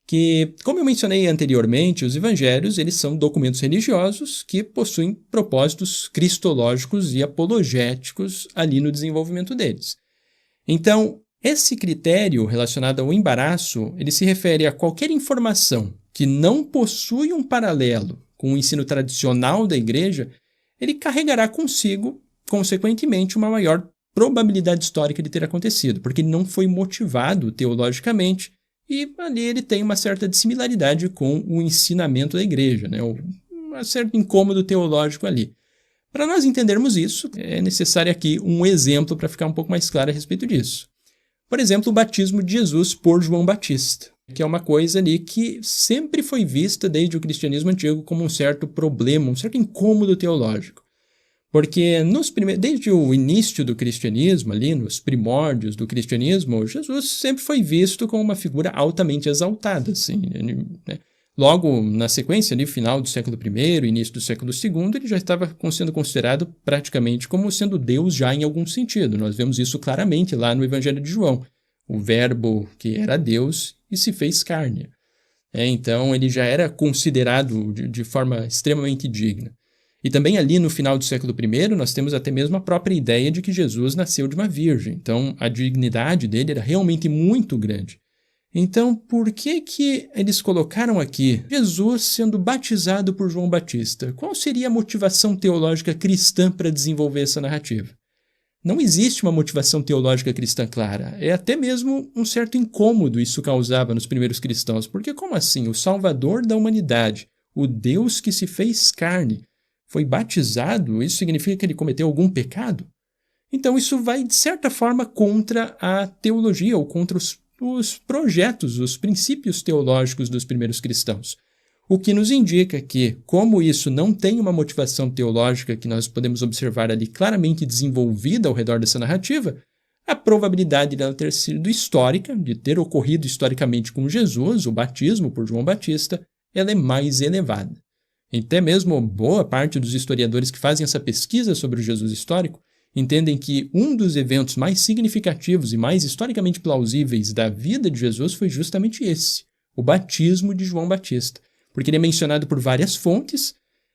Que, como eu mencionei anteriormente, os evangelhos eles são documentos religiosos que possuem propósitos cristológicos e apologéticos ali no desenvolvimento deles. Então, esse critério relacionado ao embaraço, ele se refere a qualquer informação que não possui um paralelo com o ensino tradicional da igreja, ele carregará consigo, consequentemente, uma maior probabilidade histórica de ter acontecido, porque ele não foi motivado teologicamente e ali ele tem uma certa dissimilaridade com o ensinamento da igreja, né? Um certo incômodo teológico ali. Para nós entendermos isso, é necessário aqui um exemplo para ficar um pouco mais claro a respeito disso. Por exemplo, o batismo de Jesus por João Batista, que é uma coisa ali que sempre foi vista desde o cristianismo antigo como um certo problema, um certo incômodo teológico. Porque desde o início do cristianismo, ali nos primórdios do cristianismo, Jesus sempre foi visto como uma figura altamente exaltada, assim, né? Logo, na sequência, ali, final do século I, início do século II, ele já estava sendo considerado praticamente como sendo Deus já em algum sentido. Nós vemos isso claramente lá no Evangelho de João. O verbo que era Deus e se fez carne. Então, ele já era considerado de forma extremamente digna. E também ali no final do século I, nós temos até mesmo a própria ideia de que Jesus nasceu de uma virgem. Então, a dignidade dele era realmente muito grande. Então, por que eles colocaram aqui Jesus sendo batizado por João Batista? Qual seria a motivação teológica cristã para desenvolver essa narrativa? Não existe uma motivação teológica cristã clara. É até mesmo um certo incômodo isso causava nos primeiros cristãos. Porque como assim? O Salvador da humanidade, o Deus que se fez carne, foi batizado? Isso significa que ele cometeu algum pecado? Então isso vai, de certa forma, contra a teologia ou contra os projetos, os princípios teológicos dos primeiros cristãos. O que nos indica que, como isso não tem uma motivação teológica que nós podemos observar ali claramente desenvolvida ao redor dessa narrativa, a probabilidade dela ter sido histórica, de ter ocorrido historicamente com Jesus, o batismo por João Batista, ela é mais elevada. Até mesmo boa parte dos historiadores que fazem essa pesquisa sobre o Jesus histórico entendem que um dos eventos mais significativos e mais historicamente plausíveis da vida de Jesus foi justamente esse, o batismo de João Batista, porque ele é mencionado por várias fontes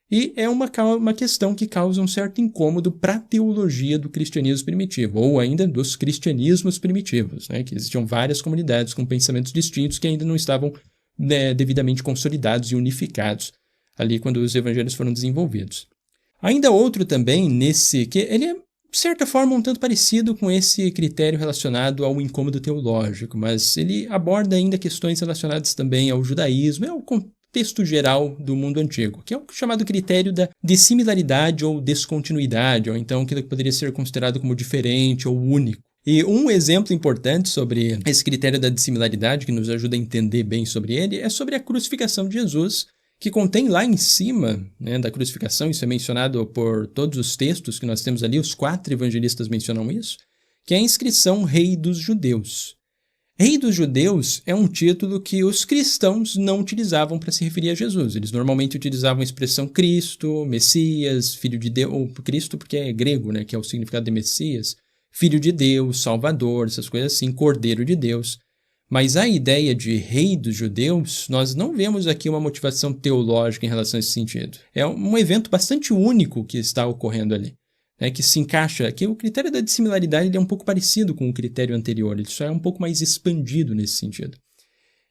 e é uma questão que causa um certo incômodo para a teologia do cristianismo primitivo, ou ainda dos cristianismos primitivos, né, que existiam várias comunidades com pensamentos distintos que ainda não estavam devidamente consolidados e unificados ali quando os evangelhos foram desenvolvidos. Ainda outro também que ele é de certa forma, um tanto parecido com esse critério relacionado ao incômodo teológico, mas ele aborda ainda questões relacionadas também ao judaísmo e ao contexto geral do mundo antigo, que é o chamado critério da dissimilaridade ou descontinuidade, ou então aquilo que poderia ser considerado como diferente ou único. E um exemplo importante sobre esse critério da dissimilaridade, que nos ajuda a entender bem sobre ele, é sobre a crucificação de Jesus, que contém lá em cima, né, da crucificação, isso é mencionado por todos os textos que nós temos ali, os 4 evangelistas mencionam isso, que é a inscrição Rei dos Judeus. Rei dos Judeus é um título que os cristãos não utilizavam para se referir a Jesus. Eles normalmente utilizavam a expressão Cristo, Messias, Filho de Deus, ou Cristo porque é grego, né, que é o significado de Messias, Filho de Deus, Salvador, essas coisas assim, Cordeiro de Deus. Mas a ideia de rei dos judeus, nós não vemos aqui uma motivação teológica em relação a esse sentido. É um evento bastante único que está ocorrendo ali, né, que se encaixa, que o critério da dissimilaridade ele é um pouco parecido com o critério anterior, ele só é um pouco mais expandido nesse sentido.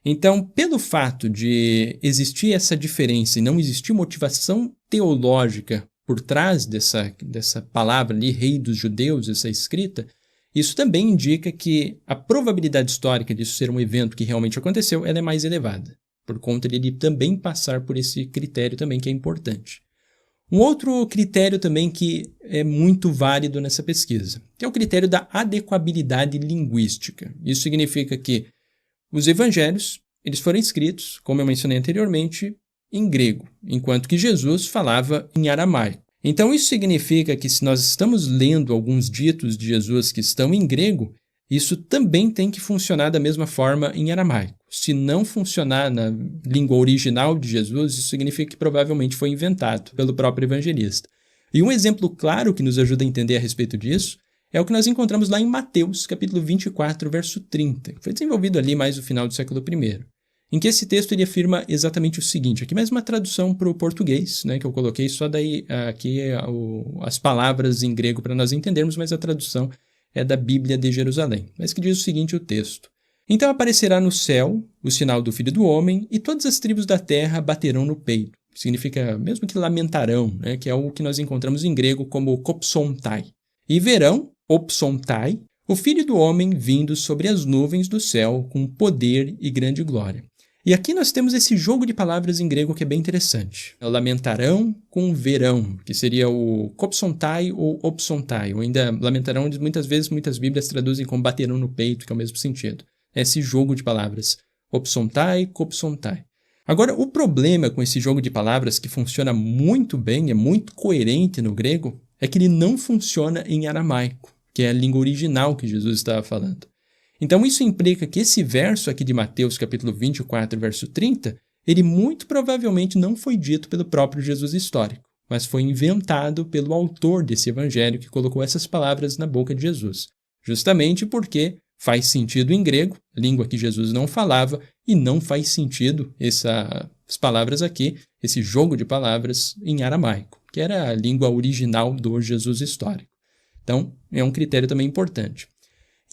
Então, pelo fato de existir essa diferença e não existir motivação teológica por trás dessa palavra ali, Rei dos Judeus, essa escrita, isso também indica que a probabilidade histórica disso ser um evento que realmente aconteceu, ela é mais elevada, por conta de ele também passar por esse critério também que é importante. Um outro critério também que é muito válido nessa pesquisa, que é o critério da adequabilidade linguística. Isso significa que os evangelhos, eles foram escritos, como eu mencionei anteriormente, em grego, enquanto que Jesus falava em aramaico. Então isso significa que se nós estamos lendo alguns ditos de Jesus que estão em grego, isso também tem que funcionar da mesma forma em aramaico. Se não funcionar na língua original de Jesus, isso significa que provavelmente foi inventado pelo próprio evangelista. E um exemplo claro que nos ajuda a entender a respeito disso é o que nós encontramos lá em Mateus, capítulo 24, verso 30, que foi desenvolvido ali mais no final do século I, em que esse texto ele afirma exatamente o seguinte, aqui mais uma tradução para o português, né, que eu coloquei só daí aqui as palavras em grego para nós entendermos, mas a tradução é da Bíblia de Jerusalém, mas que diz o seguinte o texto. Então aparecerá no céu o sinal do Filho do Homem e todas as tribos da terra baterão no peito. Significa mesmo que lamentarão, né, que é o que nós encontramos em grego como kopsontai. E verão, opsontai, o Filho do Homem vindo sobre as nuvens do céu com poder e grande glória. E aqui nós temos esse jogo de palavras em grego que é bem interessante. Lamentarão com verão, que seria o kopsontai ou opsontai. Ou ainda lamentarão, muitas vezes, muitas bíblias traduzem como baterão no peito, que é o mesmo sentido. É esse jogo de palavras. Opsontai, kopsontai. Agora, o problema com esse jogo de palavras, que funciona muito bem, é muito coerente no grego, é que ele não funciona em aramaico, que é a língua original que Jesus estava falando. Então isso implica que esse verso aqui de Mateus, capítulo 24, verso 30, ele muito provavelmente não foi dito pelo próprio Jesus histórico, mas foi inventado pelo autor desse evangelho que colocou essas palavras na boca de Jesus, justamente porque faz sentido em grego, língua que Jesus não falava, e não faz sentido essas palavras aqui, esse jogo de palavras em aramaico, que era a língua original do Jesus histórico. Então, é um critério também importante.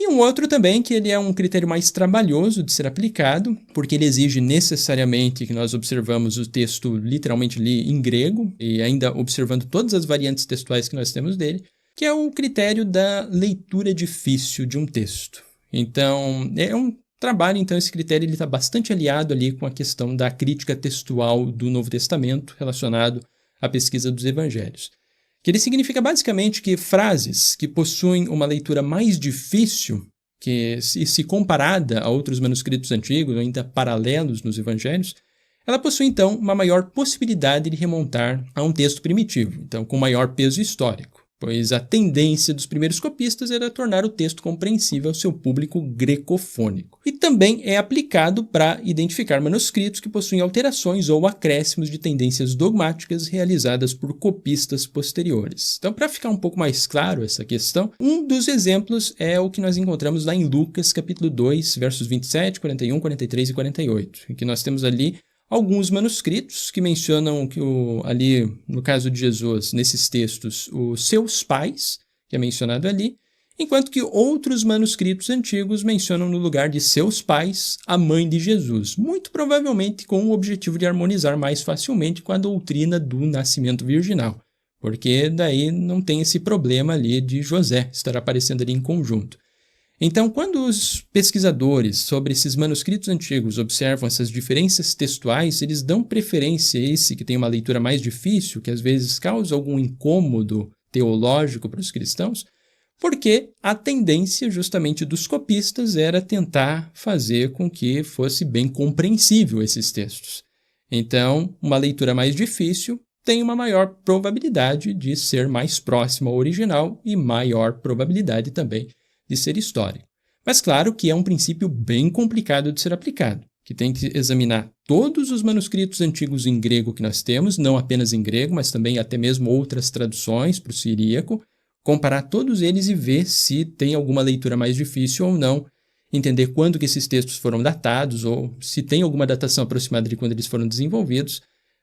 E um outro também que ele é um critério mais trabalhoso de ser aplicado, porque ele exige necessariamente que nós observamos o texto literalmente ali em grego, e ainda observando todas as variantes textuais que nós temos dele, que é o critério da leitura difícil de um texto. Então, é um trabalho, então esse critério está bastante aliado ali com a questão da crítica textual do Novo Testamento relacionado à pesquisa dos evangelhos. Que ele significa basicamente que frases que possuem uma leitura mais difícil, que se comparada a outros manuscritos antigos, ou ainda paralelos nos evangelhos, ela possui então uma maior possibilidade de remontar a um texto primitivo, então com maior peso histórico, pois a tendência dos primeiros copistas era tornar o texto compreensível ao seu público grecofônico. E também é aplicado para identificar manuscritos que possuem alterações ou acréscimos de tendências dogmáticas realizadas por copistas posteriores. Então, para ficar um pouco mais claro essa questão, um dos exemplos é o que nós encontramos lá em Lucas, capítulo 2, versos 27, 41, 43 e 48, em que nós temos ali alguns manuscritos que mencionam que ali, no caso de Jesus, nesses textos, os seus pais, que é mencionado ali, enquanto que outros manuscritos antigos mencionam no lugar de seus pais a mãe de Jesus, muito provavelmente com o objetivo de harmonizar mais facilmente com a doutrina do nascimento virginal, porque daí não tem esse problema ali de José estar aparecendo ali em conjunto. Então, quando os pesquisadores sobre esses manuscritos antigos observam essas diferenças textuais, eles dão preferência a esse que tem uma leitura mais difícil, que às vezes causa algum incômodo teológico para os cristãos, porque a tendência justamente dos copistas era tentar fazer com que fosse bem compreensível esses textos. Então, uma leitura mais difícil tem uma maior probabilidade de ser mais próxima ao original e maior probabilidade também de ser histórico. Mas claro que é um princípio bem complicado de ser aplicado, que tem que examinar todos os manuscritos antigos em grego que nós temos, não apenas em grego, mas também até mesmo outras traduções para o siríaco, comparar todos eles e ver se tem alguma leitura mais difícil ou não, entender quando que esses textos foram datados ou se tem alguma datação aproximada de quando eles foram desenvolvidos,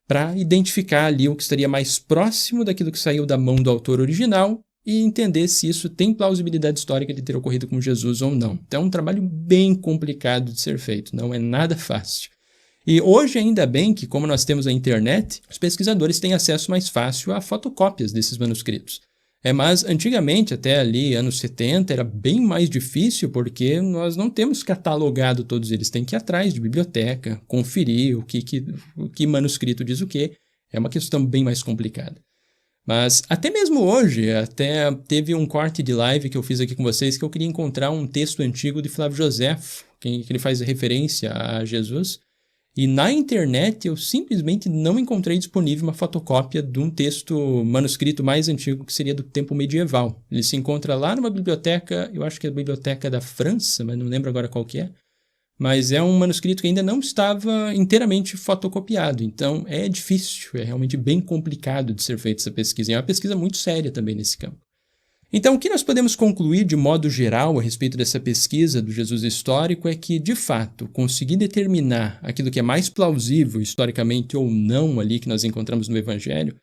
para identificar ali o que estaria mais próximo daquilo que saiu da mão do autor original e entender se isso tem plausibilidade histórica de ter ocorrido com Jesus ou não. Então é um trabalho bem complicado de ser feito, não é nada fácil. E hoje, ainda bem que, como nós temos a internet, os pesquisadores têm acesso mais fácil a fotocópias desses manuscritos. Mas antigamente, até ali, anos 70, era bem mais difícil porque nós não temos catalogado todos eles. Tem que ir atrás de biblioteca, conferir o que manuscrito diz o quê. É uma questão bem mais complicada. Mas até mesmo hoje, até teve um corte de live que eu fiz aqui com vocês que eu queria encontrar um texto antigo de Flávio Josefo, que ele faz referência a Jesus. E na internet eu simplesmente não encontrei disponível uma fotocópia de um texto manuscrito mais antigo que seria do tempo medieval. Ele se encontra lá numa biblioteca, eu acho que é a Biblioteca da França, mas não lembro agora qual que é. Mas é um manuscrito que ainda não estava inteiramente fotocopiado, então é difícil, é realmente bem complicado de ser feita essa pesquisa. E é uma pesquisa muito séria também nesse campo. Então, o que nós podemos concluir de modo geral a respeito dessa pesquisa do Jesus histórico é que, de fato, conseguir determinar aquilo que é mais plausível historicamente ou não ali que nós encontramos no Evangelho,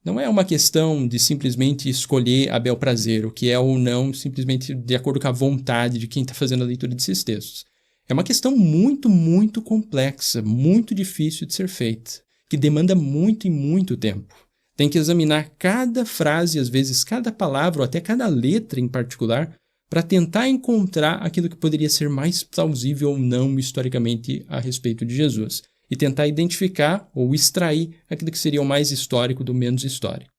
não é uma questão de simplesmente escolher a bel prazer, o que é ou não, simplesmente de acordo com a vontade de quem está fazendo a leitura desses textos. É uma questão muito, muito complexa, muito difícil de ser feita, que demanda muito e muito tempo. Tem que examinar cada frase, às vezes cada palavra ou até cada letra em particular, para tentar encontrar aquilo que poderia ser mais plausível ou não historicamente a respeito de Jesus. E tentar identificar ou extrair aquilo que seria o mais histórico do menos histórico.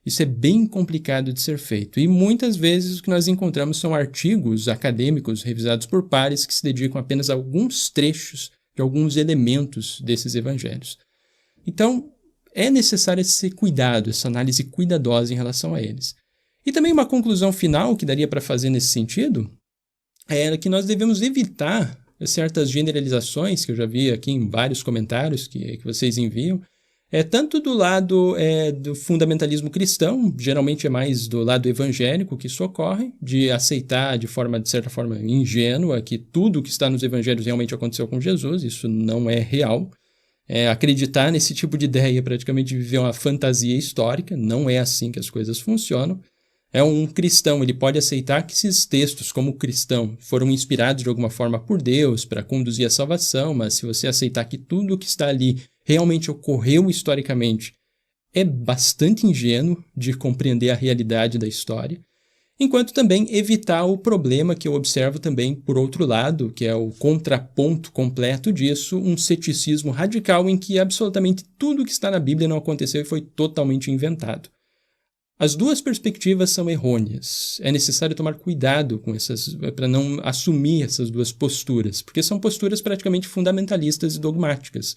Isso é bem complicado de ser feito. E muitas vezes o que nós encontramos são artigos acadêmicos revisados por pares que se dedicam apenas a alguns trechos de alguns elementos desses evangelhos. Então, é necessário esse cuidado, essa análise cuidadosa em relação a eles. E também uma conclusão final que daria para fazer nesse sentido é que nós devemos evitar certas generalizações, que eu já vi aqui em vários comentários que vocês enviam, tanto do lado do fundamentalismo cristão, geralmente é mais do lado evangélico que isso ocorre, de aceitar de certa forma, ingênua que tudo que está nos evangelhos realmente aconteceu com Jesus, isso não é real. Acreditar nesse tipo de ideia é praticamente viver uma fantasia histórica, não é assim que as coisas funcionam. Um cristão, ele pode aceitar que esses textos, como cristão, foram inspirados de alguma forma por Deus para conduzir a salvação, mas se você aceitar que tudo o que está ali realmente ocorreu historicamente, é bastante ingênuo de compreender a realidade da história. Enquanto também evitar o problema que eu observo também por outro lado, que é o contraponto completo disso, um ceticismo radical em que absolutamente tudo que está na Bíblia não aconteceu e foi totalmente inventado. As duas perspectivas são errôneas. É necessário tomar cuidado com para não assumir essas duas posturas, porque são posturas praticamente fundamentalistas e dogmáticas.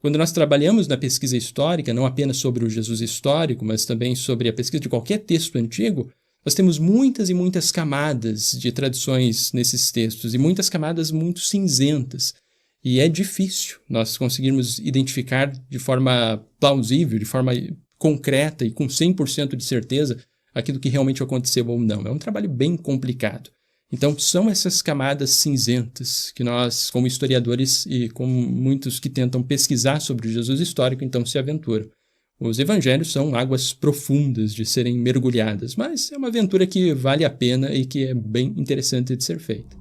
Quando nós trabalhamos na pesquisa histórica, não apenas sobre o Jesus histórico, mas também sobre a pesquisa de qualquer texto antigo, nós temos muitas e muitas camadas de tradições nesses textos e muitas camadas muito cinzentas. E é difícil nós conseguirmos identificar de forma plausível, de forma concreta e com 100% de certeza aquilo que realmente aconteceu ou não. É um trabalho bem complicado. Então, são essas camadas cinzentas que nós, como historiadores e como muitos que tentam pesquisar sobre o Jesus histórico, então se aventuram. Os evangelhos são águas profundas de serem mergulhadas, mas é uma aventura que vale a pena e que é bem interessante de ser feita.